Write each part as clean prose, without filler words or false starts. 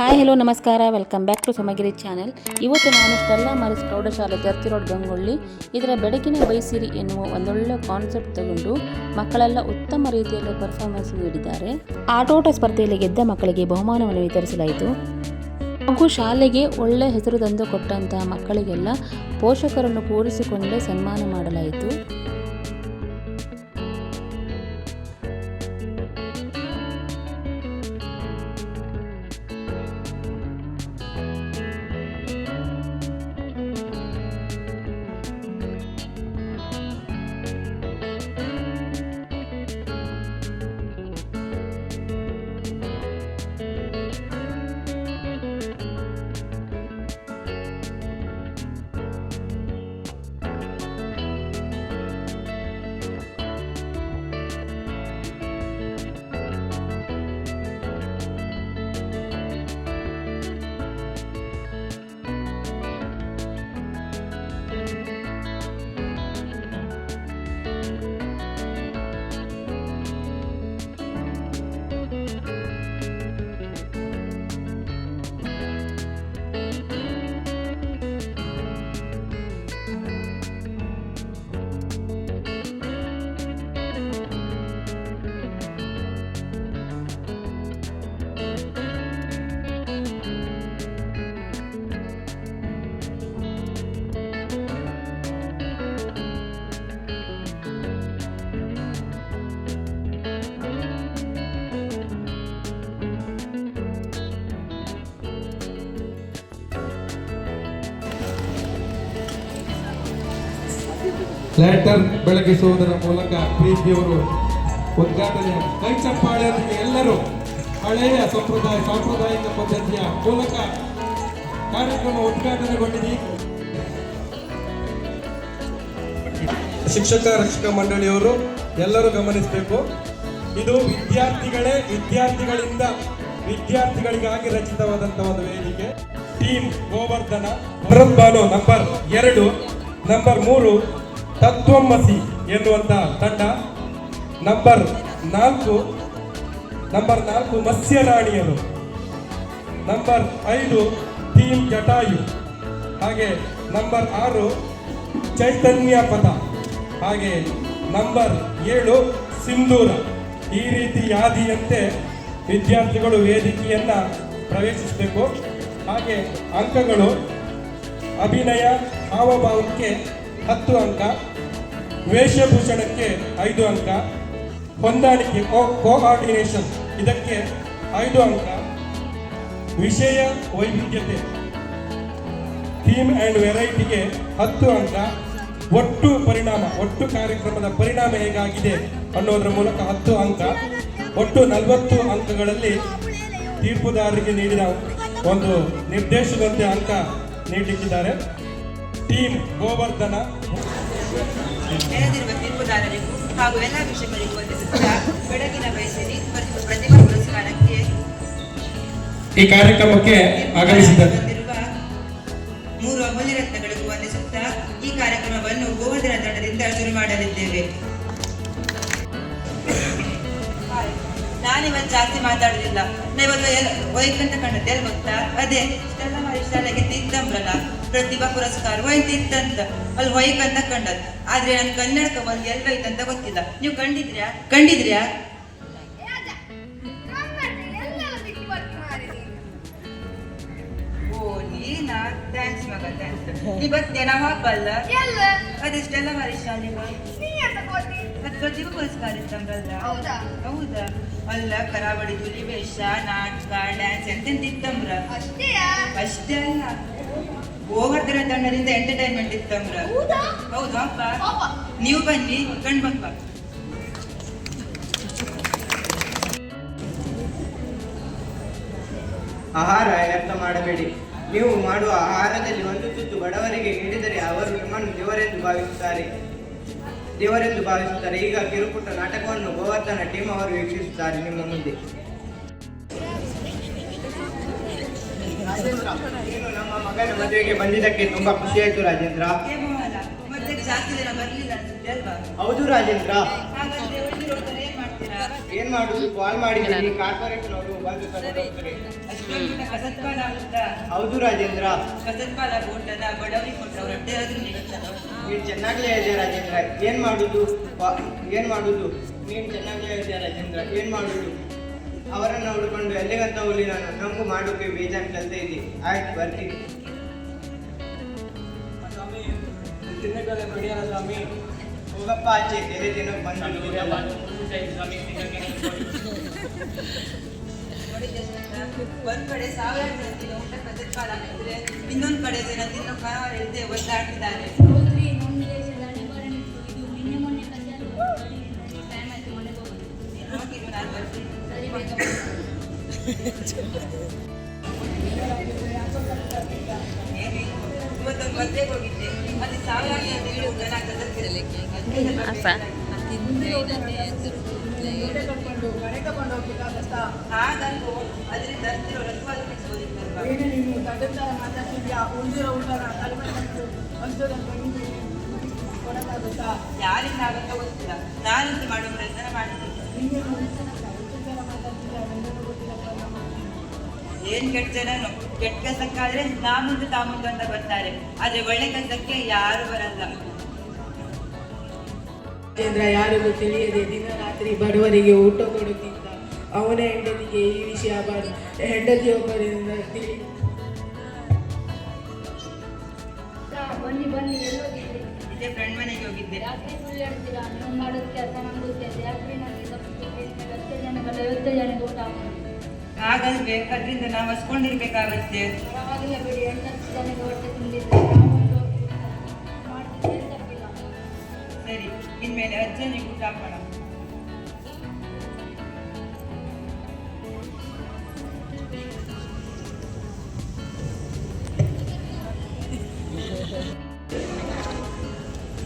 Hi hello ನಮಸ್ಕಾರ, welcome back to ಸಮಗಿರಿ channel. ಇವತ್ತು ನಾನು ಸ್ಟೆಲ್ಲಾ ಮಾರಿಸ್ ಪ್ರೌಢಶಾಲೆ ಚರ್ಚ್ ರೋಡ್ ಗಂಗೊಳ್ಳಿ ಇದರ ಬೆಳಕಿನ ಬೈಸಿರಿ ಎನ್ನುವ ಒಂದೊಳ್ಳೆ ಕಾನ್ಸೆಪ್ಟ್ ತಗೊಂಡು ಮಕ್ಕಳೆಲ್ಲ ಉತ್ತಮ ರೀತಿಯಲ್ಲಿ ಪರ್ಫಾರ್ಮೆನ್ಸ್ ನೀಡಿದ್ದಾರೆ. ಆಟೋಟ ಸ್ಪರ್ಧೆಯಲ್ಲಿ ಗೆದ್ದ ಮಕ್ಕಳಿಗೆ ಬಹುಮಾನವನ್ನು ವಿತರಿಸಲಾಯಿತು ಹಾಗೂ ಶಾಲೆಗೆ ಒಳ್ಳೆ ಹೆಸರು ತಂದು ಕೊಟ್ಟಂತಹ ಮಕ್ಕಳಿಗೆಲ್ಲ ಪೋಷಕರನ್ನು ಕೂರಿಸಿಕೊಂಡೇ ಸನ್ಮಾನ ಮಾಡಲಾಯಿತು. ಲ್ಯಾಂಟರ್ನ್ ಬೆಳಗಿಸುವುದರ ಮೂಲಕ ಪ್ರೀತಿಯವರು ಉದ್ಘಾಟನೆ ಕೈ ಚಪ್ಪಾಳೆಯೊಂದಿಗೆ ಎಲ್ಲರೂ ಹಳೆಯ ಸಾಂಪ್ರದಾಯಿಕ ಪದ್ಧತಿಯ ಮೂಲಕ ಕಾರ್ಯಕ್ರಮ ಉದ್ಘಾಟನೆಗೊಂಡಿದೆ. ಶಿಕ್ಷಕ ರಕ್ಷಕ ಮಂಡಳಿಯವರು ಎಲ್ಲರೂ ಗಮನಿಸಬೇಕು, ಇದು ವಿದ್ಯಾರ್ಥಿಗಳಿಗಾಗಿ ರಚಿತವಾದಂತಹ ಒಂದು ವೇದಿಕೆ. Team Govardhana Bharat Banu number 2, number 3 Tatvamasi ಎನ್ನುವಂತ ತಂಡ, ನಂಬರ್ 4 ಮತ್ಸ್ಯರಾಣಿಯರು, ನಂಬರ್ 5 ಟೀಮ್ ಜಟಾಯು, ಹಾಗೆ ನಂಬರ್ 6 ಚೈತನ್ಯ ಪಥ, ಹಾಗೆ ನಂಬರ್ 7 ಸಿಂಧೂರ. ಈ ರೀತಿ ಯಾದಿಯಂತೆ ವಿದ್ಯಾರ್ಥಿಗಳು ವೇದಿಕೆಯನ್ನ ಪ್ರವೇಶಿಸಬೇಕು. ಹಾಗೆ ಅಂಕಗಳು: ಅಭಿನಯ ಹಾವಭಾವಕ್ಕೆ 10 ಅಂಕ, ವೇಷಭೂಷಣಕ್ಕೆ 5 ಅಂಕ, ಹೊಂದಾಣಿಕೆ ಕೋಆರ್ಡಿನೇಷನ್ ಇದಕ್ಕೆ 5 ಅಂಕ, ವಿಷಯ ವೈವಿಧ್ಯತೆ ಥೀಮ್ ಆ್ಯಂಡ್ ವೆರೈಟಿಗೆ 10 ಅಂಕ, ಒಟ್ಟು ಕಾರ್ಯಕ್ರಮದ ಪರಿಣಾಮ ಹೇಗಾಗಿದೆ ಅನ್ನೋದರ ಮೂಲಕ 10 ಅಂಕ, ಒಟ್ಟು 40 ಅಂಕಗಳಲ್ಲಿ ತೀರ್ಪುದಾರರಿಗೆ ನೀಡಿದ ಒಂದು ನಿರ್ದೇಶನದಂತೆ ಅಂಕ ನೀಡಲಿಕ್ಕಿದ್ದಾರೆ. ಟೀಮ್ ಗೋವರ್ಧನ ನೆರೆದಿರುವ ತೀರ್ಪುದಾರರಿಗೂ ಹಾಗೂ ಎಲ್ಲ ವಿಷಯಗಳಿಗೂ ವಂದಿಸುತ್ತಾ ಬೆಳಗಿನ ಬಯಸಿರಿ ಪ್ರತಿಭಾ ಪುರಸ್ಕಾರಕ್ಕೆ ಈ ಕಾರ್ಯಕ್ರಮಕ್ಕೆ ಆಗಮಿಸಿದ್ದಾರೆ 3 ಅಮೂಲ್ಯ ರತ್ನಗಳಿಗೂ ವಂದಿಸುತ್ತಾ ಈ ಕಾರ್ಯಕ್ರಮವನ್ನು ಗೋವರ್ಧನ ತಂಡದಿಂದ ಶುರು ಮಾಡಲಿದ್ದೇವೆ. ನಾನಿವತ್ತು ಜಾಸ್ತಿ ಮಾತಾಡುದಿಲ್ಲ. ನಾವಿವತ್ತು ವೈಕಂತ ಕಂಡದ್ದು ಎಲ್ಲಿ ಗೊತ್ತಾ? ಅದೇ ಸ್ಟೆಲ್ಲಾ ಮಾರಿಸ್ ಶಾಲೆಗೆ ತಿತ್ತಂಬ್ರಲ್ಲ ಪ್ರತಿಭಾ ಪುರಸ್ಕಾರ ಹೋಯ್ತಿತ್ತಂತ ಅಲ್ಲಿ ವೈಕಂತ ಕಂಡದ್ದು. ಆದ್ರೆ ನನ್ ಕನ್ನಡಕ ಒಂದು ಎಲ್ಲೈತಂತ ಗೊತ್ತಿಲ್ಲ. ನೀವು ಕಂಡಿದ್ರ್ಯಾ? ಓ ನೀನಾ? ಥ್ಯಾಂಕ್ಸ್ ಮಗ, ಥ್ಯಾಂಕ್ಸ್. ನೀ ಬರ್ತೀಯ? ನಾವು ಹಬ್ಬಲ್ಲ ಅದೇ ಸ್ಟೆಲ್ಲಾ ಮಾರಿಸ್ ಶಾಲೆಗೆ ಪ್ರತಿಭಾ ಪುರಸ್ಕಾರ ಇತ್ತಂಬ್ರಲ್ಲ. ಹೌದಾ? ಅಲ್ಲ, ಕರಾವಳಿ ಹುಲಿ ವೇಷ, ನಾಟಕ, ಡ್ಯಾನ್ಸ್ ಎಂತೆಂತಿತ್ತಂಬ್ರ. ಅಷ್ಟೇ ಅಲ್ಲ, ಗೋವರ್ಧನ ತಂಡದಿಂದ ಎಂಟರ್ಟೈನ್ಮೆಂಟ್ ಇತ್ತಂಬ್ರ. ಹೌದು ಅಪ್ಪ, ನೀವು ಬನ್ನಿ ಕಂಡ್ಬಪ್ಪ. ಆಹಾರ ವ್ಯರ್ಥ ಮಾಡಬೇಡಿ. ನೀವು ಮಾಡುವ ಆಹಾರದಲ್ಲಿ ಒಂದು ತುತ್ತು ಬಡವರಿಗೆ ನೀಡಿದರೆ ಅವರು ನಿಮ್ಮನ್ನು ದೇವರೆಂದು ಭಾವಿಸುತ್ತಾರೆ. ಈಗ ಕಿರುಪುಟ್ಟ ನಾಟಕವನ್ನು ಗೋವರ್ಧನ ಟೀಮ್ ಅವರು ವೀಕ್ಷಿಸುತ್ತಾರೆ ನಿಮ್ಮ ಮುಂದೆ. ನೀನು ನಮ್ಮ ಮಗನ ಮದುವೆಗೆ ಬಂದಿದ್ದಕ್ಕೆ ತುಂಬಾ ಖುಷಿ ಆಯ್ತು ರಾಜೇಂದ್ರ. ಹೌದು ರಾಜೇಂದ್ರ. ಏನ್ ಮಾಡುದು, ಕಾಲ್ ಮಾಡಿದ್ದೀನಿ, ಕಾರ್ಪೊರೇಟ್ ಅವರು ಬಂದು ತಗೊಂಡು ಹೋಗ್ತಾರೆ. ಕಸತ್ಪಾಲ ಅಂತ ಹೌದು ರಾಜೇಂದ್ರ. ಕಸತ್ಪಾಲ ಬೋಟನ್ನ ಬಡವರಿಗೆ ಕೊಟ್ಟರು ಹೊಟ್ಟೆ ಆದ್ರೂ ನಿಲ್ಲಲ್ಲ. ನೀನು ಚೆನ್ನಾಗ್ಲೇ ಇದೆಯಾ ರಾಜೇಂದ್ರ, ಏನ್ ಮಾಡುದು ನೀನು ಚೆನ್ನಾಗ್ಲೇ ಇದೆಯಾ ರಾಜೇಂದ್ರ, ಏನ್ ಮಾಡುದು? ಅವರನ್ನ ಹುಡ್ಕೊಂಡು ಎಲ್ಲಿಗಂತ ಹೋಗ್ಲಿ ನಾನು, ನಮಗೂ ಮಾಡೋಕೆ ಬೇಜಾನ್ ಕೆಲಸ ಇದೆ. ಆಯ್ತು ಬರ್ತೀನಿ. ಸ್ವಾಮಿ ಹೋಗಪ್ಪ ಆಚೆ, ಬೇರೆ ದಿನಕ್ಕೆ ಬಂದು ಒಂದ್ ಕಡೆ ಸಾವಿರ ಜನ ತಿನ್ನೋ ಊಟ ಕಸತ್ಪಾಲ ಹಾಕಿದ್ರೆ ಇನ್ನೊಂದ್ ಕಡೆ ಜನ ತಿನ್ನೋ ಖಾರ ಇಲ್ಲದೆ ಒದ್ದಾಡ್ತಿದ್ದಾರೆ. ಹೌದ್ರಿ, ನಮ್ಮ ದೇಶದ ನಿವಾರಣೆ ಇದು ನಿನ್ನೆ ಮೊನ್ನೆ ಕಥೆ ಅಲ್ವಾ? ಟೈಮ್ ಆಯ್ತು, ಮನೆಗೆ ಹೋಗ್ತೀನಿ. ಹೋಗಿರು, ನಾನು ಬರ್ತೀನಿ. ಸರಿ, ಬೇಗ ಏನು ಇವತ್ತೊಂದು ಮದ್ವೆಗೆ ಹೋಗಿದ್ದೆ, ಅಲ್ಲಿ ಸಾವಿರಾರು ಜನ ತಿಂಡಿ ಊಟನ ಕಸತ್ತಿರಲಿ ಹಾಗಲ್ವೋ, ಅದರಿಂದ ತರ್ತಿರೋ ರಸವಾದ ಮಿಕ್ಸೋದಿತ್ತಲ್ವಾ? ಯಾರಿಂದ ಆಗುತ್ತೋ ಗೊತ್ತಿಲ್ಲ, ನಾನಂತೂ ಮಾಡೋ ಪ್ರಯತ್ನ ಮಾಡ್ತೀನಿ. ಏನ್ ಕೆಟ್ಟ ಜನನು, ಕೆಟ್ಟ ಕೆಲಸಕ್ಕಾದ್ರೆ ನಾ ಮುಂದೆ ತಾ ಮುಂದೆ ಅಂತ ಬರ್ತಾರೆ, ಆದ್ರೆ ಒಳ್ಳೆ ಕೆಲಸಕ್ಕೆ ಯಾರು ಬರಲ್ಲ. ರಾಜೇಂದ್ರ ಯಾರಿಗೂ ತಿಳಿಯದೆ ದಿನ ರಾತ್ರಿ ಬಡವರಿಗೆ ಊಟ ಕೊಡುತ್ತಿದ್ದ. ಅವನ ಹೆಂಡತಿಗೆ ಈ ವಿಷಯ ಹೆಂಡತಿಯೊಬ್ಬರಿಂದ ತಿಳಿ ಬನ್ನಿ ಬನ್ನಿ, ಎಲ್ಲೋಗಿದ್ರಿ? ಇದೇ ಫ್ರೆಂಡ್ ಮನೆಗೆ ಹೋಗಿದ್ದೆ. ಯಾಕೆ ಸುಳ್ಳು ಹೇಳ್ತೀರಾ? ನೀವು ಮಾಡೋದು ಕೆಲಸ ನಮ್ಗೆ ಗೊತ್ತಿದೆ. ಯಾಕ್ರಿ ನನಗೆ 10 ಜನಗಳ 50 ಜನಕ್ಕೆ ಊಟ ಮಾಡಿ ಹಾಗಲ್ವೇ, ಅದರಿಂದ ನಾವು ಹಸ್ಕೊಂಡಿರ್ಬೇಕಾಗತ್ತೆ. ಪರವಾಗಿಲ್ಲ ಬಿಡಿ, 8-10 ಜನಕ್ಕೆ ಹೊಟ್ಟೆ ತುಂಬಿದ್ರೆ ನಾವೊಂದು ಮಾಡ್ತಿದ್ರೆ ತಪ್ಪಿಲ್ಲ. ಸರಿ, ಇನ್ಮೇಲೆ ಅಜ್ಜನಿಗೆ ಊಟ ಹಾಕೋಣ.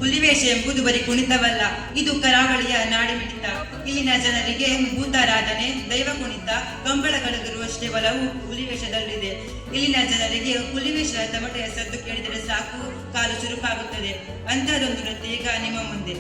ಹುಲಿವೇಷ ಎಂಬುದು ಬರೀ ಕುಣಿತವಲ್ಲ, ಇದು ಕರಾವಳಿಯ ನಾಡಿಮಿಡಿತ. ಇಲ್ಲಿನ ಜನರಿಗೆ ಭೂತಾರಾಧನೆ, ದೈವ ಕುಣಿತ, ಕಂಬಳಗಳಿರುವಷ್ಟೇ ಒಲವು ಹುಲಿವೇಷದಲ್ಲಿದೆ. ಇಲ್ಲಿನ ಜನರಿಗೆ ಹುಲಿವೇಷ ತಮಟೆಯ ಸದ್ದು ಕೇಳಿದರೆ ಸಾಕು, ಕಾಲು ಚುರುಕಾಗುತ್ತದೆ. ಅಂತಹದೊಂದು ನೃತ್ಯ ಈಗ ನಿಮ್ಮ ಮುಂದೆ.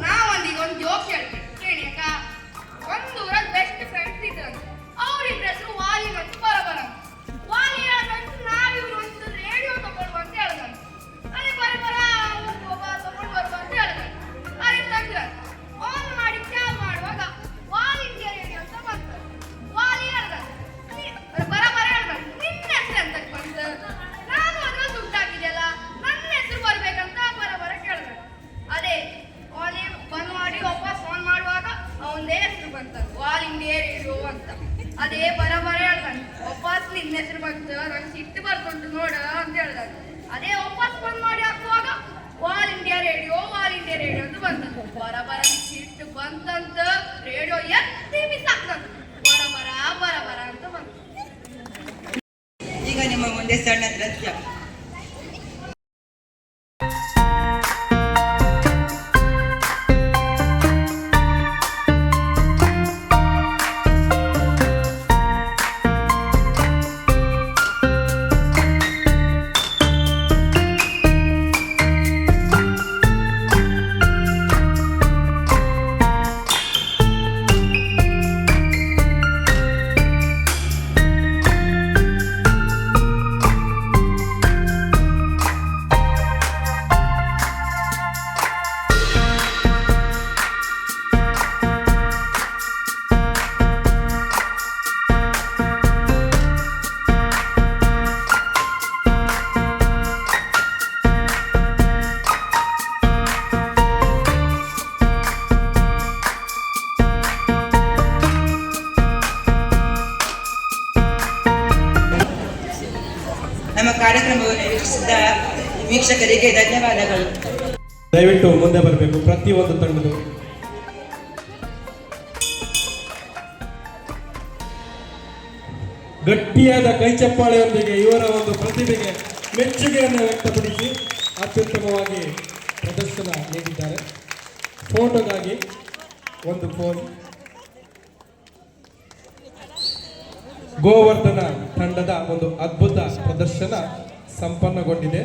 ನಾವೊಂದಿಗೆ ಒಂದು ಜೋಕ್ ಹೇಳ್ತೀನಿ ಕೇಳಿ ಅಕ್ಕ. ಒಂದು ಊರಲ್ಲಿ ಬೆಸ್ಟ್ ಫ್ರೆಂಡ್ಸ್ ಇದ್ರಂತೆ. ಅವ್ರಿಬ್ರ ಹೆಸರು ವಾಲಿ ಮತ್ತು ಬರಬರ. ವಾಲಿ ಹೇಳ್ದಂತ ನಾವಿಬ್ರು ಒಂದು ರೇಡಿಯೋ ತಗೊಂಡು ಅಂತ ಹೇಳ್ದಂತೆ. ಅದೇ ಬರಬರ ಒಬ್ಬ ತಗೊಂಡು ಬರುವ ಅಂತ ಹೇಳ್ದಂತೆ. ಅದೇ ತಂದ್ರ ಆನ್ ಮಾಡಿ ಚಾಲ್ ಮಾಡುವಾಗ ವಾಲ್ ಇಂಡಿಯಾ ರೇಡಿಯೋ ಅಂತ ಬಂತು. ವಾಲಿ ಹೇಳ್ದಂತೆ ಬರಬರ ಹೇಳ್ದಂತೆ ನಿನ್ನ ಹೆಸರು ಅಂತ ಬಂತು. ನಾನು ಅದ್ರಲ್ಲಿ ದುಡ್ಡಾಗಿದೆಯಲ್ಲ ನನ್ನ ಹೆಸರು ಬರ್ಬೇಕಂತ ಬರಬರ ಕೇಳ್ದಂತೆ. ಅದೇ ವಾಲಿ ಬಂದ್ ಮಾಡಿ ವಾಪಸ್ ಆನ್ ಮಾಡುವಾಗ ಅವನದೇ ಹೆಸರು ಬಂತ ವಾಲ್ ಇಂಡಿಯಾ ರೇಡಿಯೋ ಅಂತ. ಅದೇ ಬರಬರ ಹೇಳ್ತಾನೆ ವಾಪಸ್ ನಿನ್ನ ಹೆಸರು ಬಂತು ನಂಗೆ ಸಿಟ್ಟು ಬರ್ತುಂಟು ನೋಡ ಅಂತ ಹೇಳ್ದಾನೆ. ಅದೇ ವಾಪಸ್ ಬಂದ್ ಮಾಡಿ ಹಾಕುವಾಗ ವಾಲ್ ಇಂಡಿಯಾ ರೇಡಿಯೋ ಅಂತ ಬಂತ. ಬರಬರ ಸಿಟ್ಟು ಬಂತಂತ ರೇಡಿಯೋ ಎತ್ತಿ ಬಿಸಾಕ್ತಂತ ಬರಬರ ಅಂತ ಬಂತು. ಈಗ ನಿಮ್ಮ ಮುಂದೆ ಸಣ್ಣ ನೃತ್ಯ. ನಮ್ಮ ಕಾರ್ಯಕ್ರಮವನ್ನು ವೀಕ್ಷಿಸಿದ ವೀಕ್ಷಕರಿಗೆ ಧನ್ಯವಾದಗಳು. ದಯವಿಟ್ಟು ಮುಂದೆ ಬರಬೇಕು ಪ್ರತಿಯೊಂದು ತಂಡದ. ಗಟ್ಟಿಯಾದ ಕೈಚಪ್ಪಾಳೆಯೊಂದಿಗೆ ಇವರ ಒಂದು ಪ್ರತಿಭೆಗೆ ಮೆಚ್ಚುಗೆಯನ್ನು ವ್ಯಕ್ತಪಡಿಸಿ ಅತ್ಯುತ್ತಮವಾಗಿ ಪ್ರದರ್ಶನ ನೀಡಿದ್ದಾರೆ. ಫೋಟೋಗಾಗಿ ಒಂದು ಫೋನ್. ಗೋವರ್ಧನ ತಂಡದ ಒಂದು ಅದ್ಭುತ ಪ್ರದರ್ಶನ ಸಂಪನ್ನಗೊಂಡಿದೆ.